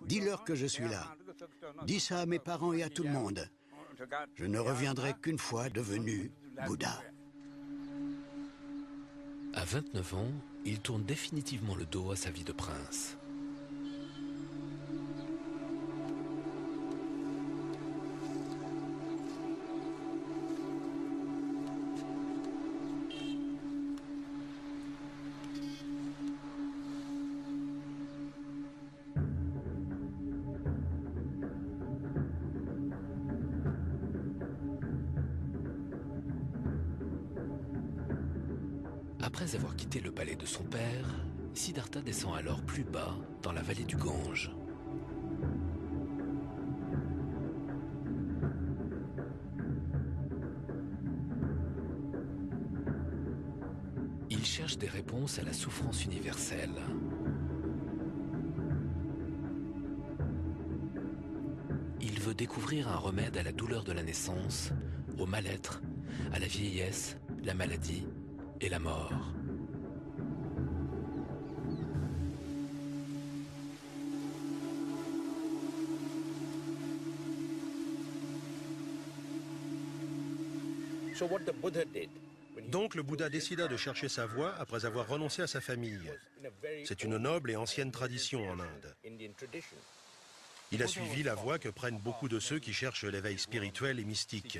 Dis-leur que je suis là. Dis ça à mes parents et à tout le monde. Je ne reviendrai qu'une fois devenu Bouddha. À 29 ans, il tourne définitivement le dos à sa vie de prince. Après avoir quitté le palais de son père, Siddhartha descend alors plus bas dans la vallée du Gange. Il cherche des réponses à la souffrance universelle. Il veut découvrir un remède à la douleur de la naissance, au mal-être, à la vieillesse, la maladie et la mort. Donc le Bouddha décida de chercher sa voie après avoir renoncé à sa famille. C'est une noble et ancienne tradition en Inde. Il a suivi la voie que prennent beaucoup de ceux qui cherchent l'éveil spirituel et mystique.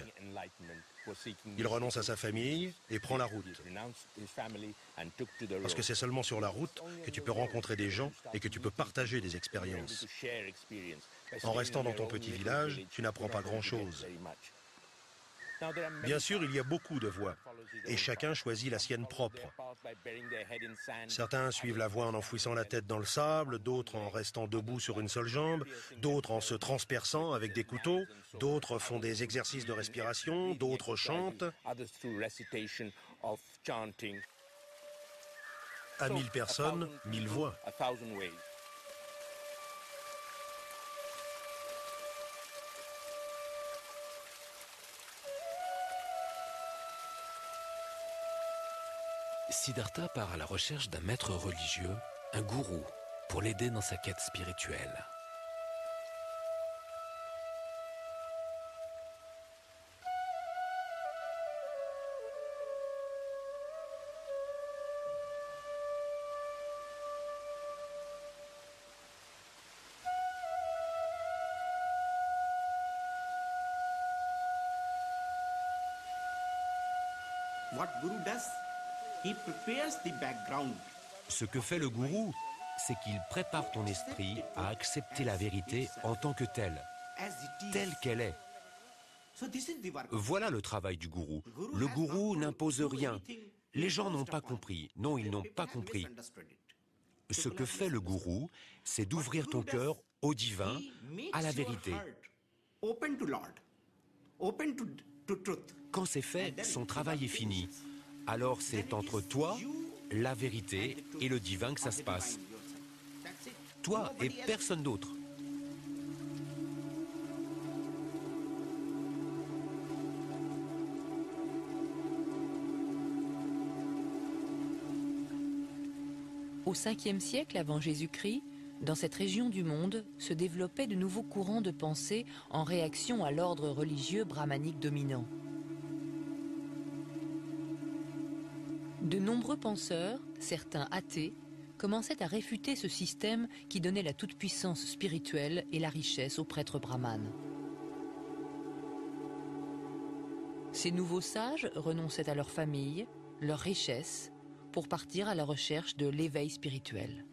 Il renonce à sa famille et prend la route. Parce que c'est seulement sur la route que tu peux rencontrer des gens et que tu peux partager des expériences. En restant dans ton petit village, tu n'apprends pas grand-chose. Bien sûr, il y a beaucoup de voies, et chacun choisit la sienne propre. Certains suivent la voie en enfouissant la tête dans le sable, d'autres en restant debout sur une seule jambe, d'autres en se transperçant avec des couteaux, d'autres font des exercices de respiration, d'autres chantent. À 1000 personnes, 1000 voix. Siddhartha part à la recherche d'un maître religieux, un gourou, pour l'aider dans sa quête spirituelle. What Guru does? He prepares the background. Ce que fait le gourou, c'est qu'il prépare ton esprit à accepter la vérité en tant que telle qu'elle est. Voilà le travail du gourou. Le gourou n'impose rien. Les gens n'ont pas compris. Non, ils n'ont pas compris. Ce que fait le gourou, c'est d'ouvrir ton cœur au divin, à la vérité. Quand c'est fait, son travail est fini. Alors c'est entre toi, la vérité et le divin que ça se passe. Toi et personne d'autre. Au 5e siècle avant Jésus-Christ, dans cette région du monde se développaient de nouveaux courants de pensée en réaction à l'ordre religieux brahmanique dominant. De nombreux penseurs, certains athées, commençaient à réfuter ce système qui donnait la toute-puissance spirituelle et la richesse aux prêtres brahmanes. Ces nouveaux sages renonçaient à leur famille, leur richesse, pour partir à la recherche de l'éveil spirituel.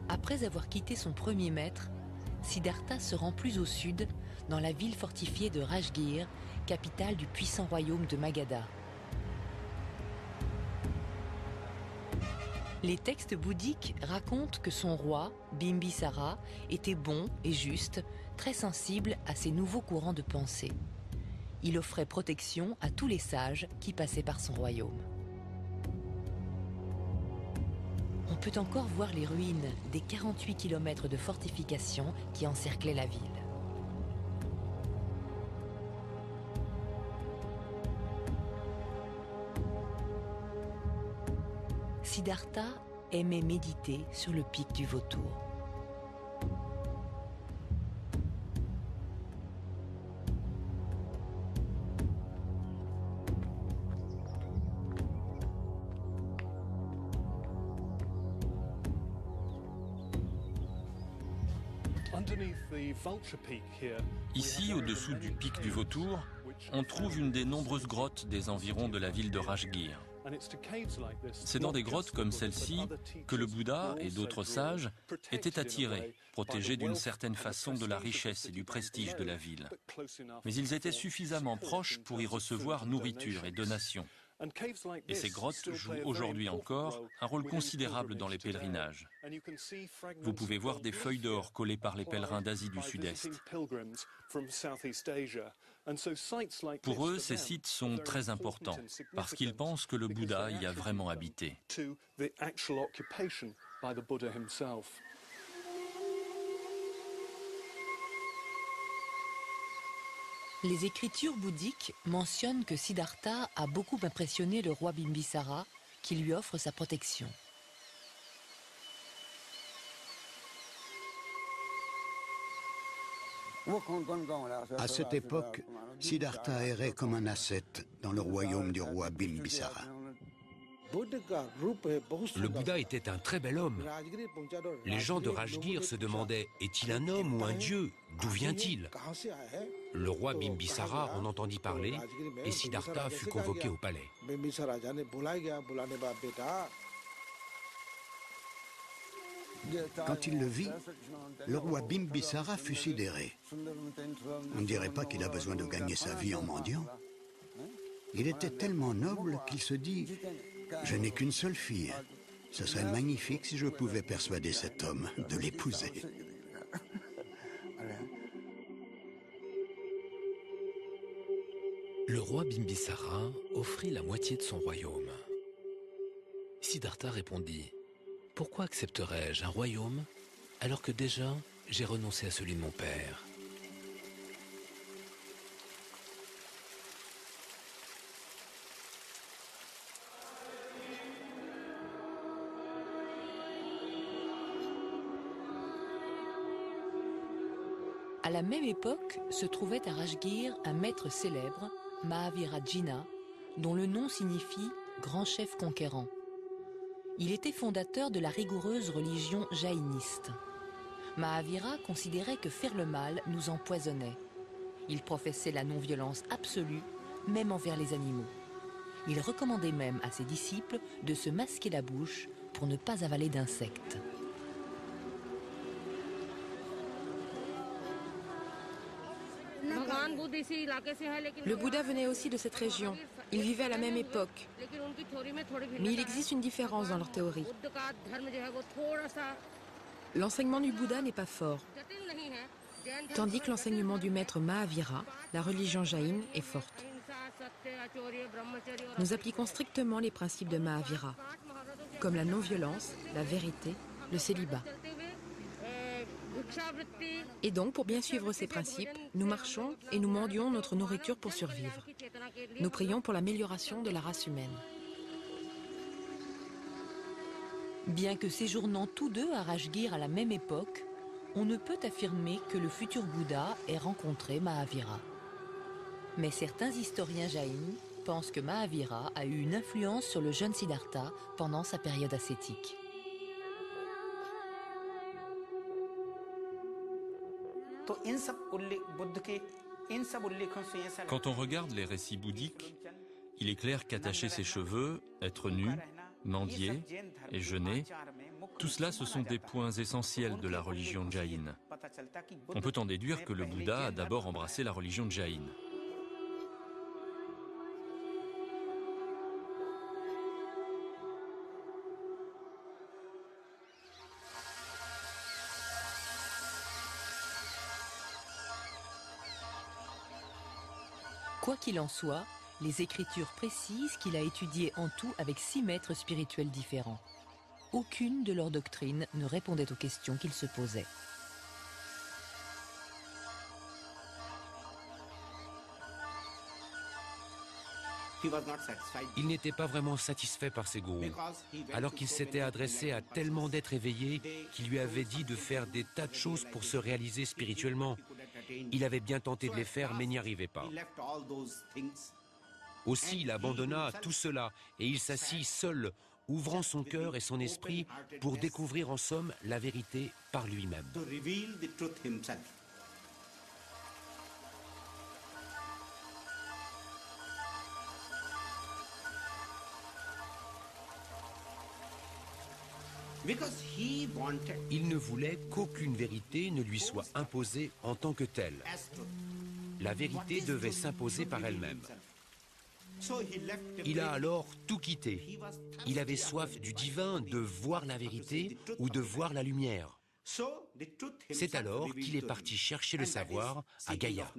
Après avoir quitté son premier maître, Siddhartha se rend plus au sud, dans la ville fortifiée de Rajgir, capitale du puissant royaume de Magadha. Les textes bouddhiques racontent que son roi, Bimbisara, était bon et juste, très sensible à ces nouveaux courants de pensée. Il offrait protection à tous les sages qui passaient par son royaume. On peut encore voir les ruines des 48 km de fortifications qui encerclaient la ville. Siddhartha aimait méditer sur le pic du Vautour. Ici, au-dessous du pic du Vautour, on trouve une des nombreuses grottes des environs de la ville de Rajgir. C'est dans des grottes comme celle-ci que le Bouddha et d'autres sages étaient attirés, protégés d'une certaine façon de la richesse et du prestige de la ville. Mais ils étaient suffisamment proches pour y recevoir nourriture et donations. Et ces grottes jouent aujourd'hui encore un rôle considérable dans les pèlerinages. Vous pouvez voir des feuilles d'or collées par les pèlerins d'Asie du Sud-Est. Pour eux, ces sites sont très importants parce qu'ils pensent que le Bouddha y a vraiment habité. Les écritures bouddhiques mentionnent que Siddhartha a beaucoup impressionné le roi Bimbisara, qui lui offre sa protection. À cette époque, Siddhartha errait comme un ascète dans le royaume du roi Bimbisara. Le Bouddha était un très bel homme. Les gens de Rajgir se demandaient, est-il un homme ou un dieu? D'où vient-il? Le roi Bimbisara en entendit parler et Siddhartha fut convoqué au palais. Quand il le vit, le roi Bimbisara fut sidéré. On ne dirait pas qu'il a besoin de gagner sa vie en mendiant. Il était tellement noble qu'il se dit « Je n'ai qu'une seule fille. Ce serait magnifique si je pouvais persuader cet homme de l'épouser. » Le roi Bimbisara offrit la moitié de son royaume. Siddhartha répondit « Pourquoi accepterais-je un royaume alors que déjà j'ai renoncé à celui de mon père ?» À la même époque se trouvait à Rajgir un maître célèbre, Mahavira Jina, dont le nom signifie « grand chef conquérant ». Il était fondateur de la rigoureuse religion jaïniste. Mahavira considérait que faire le mal nous empoisonnait. Il professait la non-violence absolue, même envers les animaux. Il recommandait même à ses disciples de se masquer la bouche pour ne pas avaler d'insectes. Le Bouddha venait aussi de cette région. Ils vivaient à la même époque. Mais il existe une différence dans leur théorie. L'enseignement du Bouddha n'est pas fort, tandis que l'enseignement du maître Mahavira, la religion jaïne, est forte. Nous appliquons strictement les principes de Mahavira, comme la non-violence, la vérité, le célibat. Et donc, pour bien suivre ces principes, nous marchons et nous mendions notre nourriture pour survivre. Nous prions pour l'amélioration de la race humaine. Bien que séjournant tous deux à Rajgir à la même époque, on ne peut affirmer que le futur Bouddha ait rencontré Mahavira. Mais certains historiens jaïns pensent que Mahavira a eu une influence sur le jeune Siddhartha pendant sa période ascétique. Quand on regarde les récits bouddhiques, il est clair qu'attacher ses cheveux, être nu, mendier et jeûner, tout cela ce sont des points essentiels de la religion jaïne. On peut en déduire que le Bouddha a d'abord embrassé la religion jaïne. Quoi qu'il en soit, les Écritures précisent qu'il a étudié en tout avec 6 maîtres spirituels différents. aucune de leurs doctrines ne répondait aux questions qu'ils se posaient. Il n'était pas vraiment satisfait par ses gourous, alors qu'il s'était adressé à tellement d'êtres éveillés qui lui avaient dit de faire des tas de choses pour se réaliser spirituellement. Il avait bien tenté de les faire, mais n'y arrivait pas. Aussi, il abandonna tout cela et il s'assit seul, ouvrant son cœur et son esprit pour découvrir en somme la vérité par lui-même. Il ne voulait qu'aucune vérité ne lui soit imposée en tant que telle. La vérité devait s'imposer par elle-même. Il a alors tout quitté. Il avait soif du divin, de voir la vérité ou de voir la lumière. C'est alors qu'il est parti chercher le savoir à Gaïa.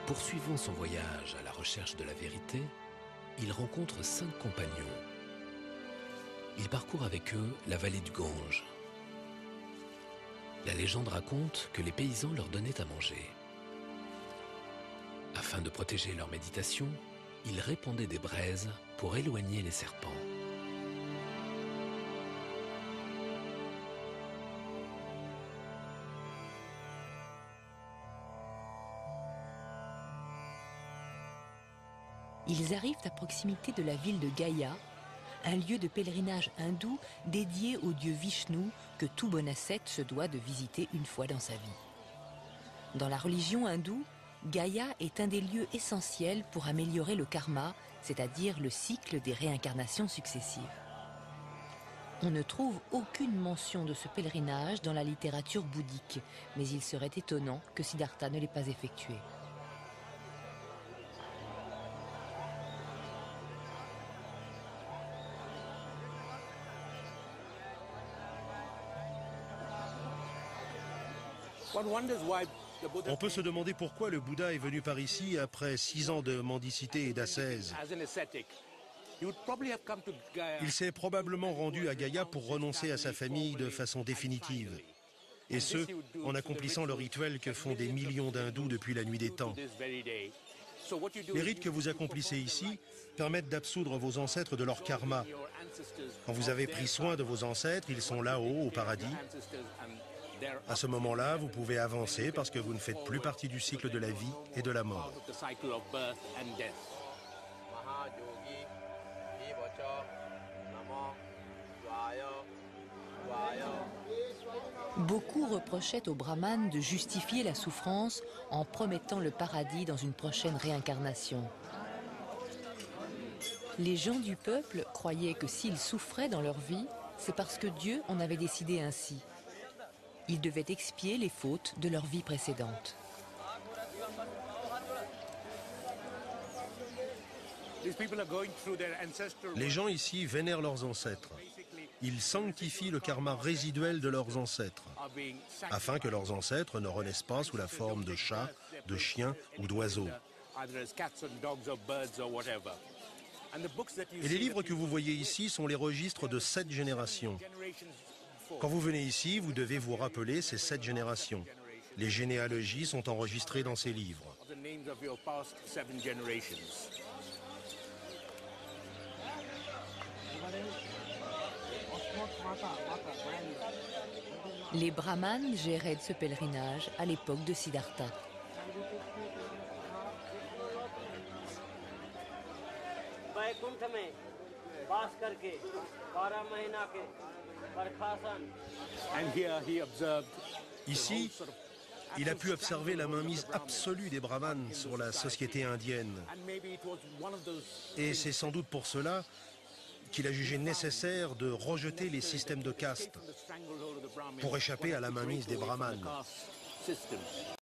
Poursuivant son voyage à la recherche de la vérité, il rencontre 5 compagnons. Il parcourt avec eux la vallée du Gange. La légende raconte que les paysans leur donnaient à manger. Afin de protéger leur méditation, ils répandaient des braises pour éloigner les serpents. Ils arrivent à proximité de la ville de Gaya, un lieu de pèlerinage hindou dédié au dieu Vishnu que tout bon ascète se doit de visiter une fois dans sa vie. Dans la religion hindoue, Gaya est un des lieux essentiels pour améliorer le karma, c'est-à-dire le cycle des réincarnations successives. On ne trouve aucune mention de ce pèlerinage dans la littérature bouddhique, mais il serait étonnant que Siddhartha ne l'ait pas effectué. On peut se demander pourquoi le Bouddha est venu par ici après 6 ans de mendicité et d'ascèse. Il s'est probablement rendu à Gaïa pour renoncer à sa famille de façon définitive. Et ce, en accomplissant le rituel que font des millions d'hindous depuis la nuit des temps. Les rites que vous accomplissez ici permettent d'absoudre vos ancêtres de leur karma. Quand vous avez pris soin de vos ancêtres, ils sont là-haut, au paradis. À ce moment-là, vous pouvez avancer parce que vous ne faites plus partie du cycle de la vie et de la mort. Beaucoup reprochaient aux brahmanes de justifier la souffrance en promettant le paradis dans une prochaine réincarnation. Les gens du peuple croyaient que s'ils souffraient dans leur vie, c'est parce que Dieu en avait décidé ainsi. Ils devaient expier les fautes de leur vie précédente. Les gens ici vénèrent leurs ancêtres. Ils sanctifient le karma résiduel de leurs ancêtres, afin que leurs ancêtres ne renaissent pas sous la forme de chats, de chiens ou d'oiseaux. Et les livres que vous voyez ici sont les registres de 7 générations. Quand vous venez ici, vous devez vous rappeler ces 7 générations. Les généalogies sont enregistrées dans ces livres. Les brahmanes géraient ce pèlerinage à l'époque de Siddhartha. Ici, il a pu observer la mainmise absolue des brahmanes sur la société indienne. Et c'est sans doute pour cela qu'il a jugé nécessaire de rejeter les systèmes de caste pour échapper à la mainmise des brahmanes.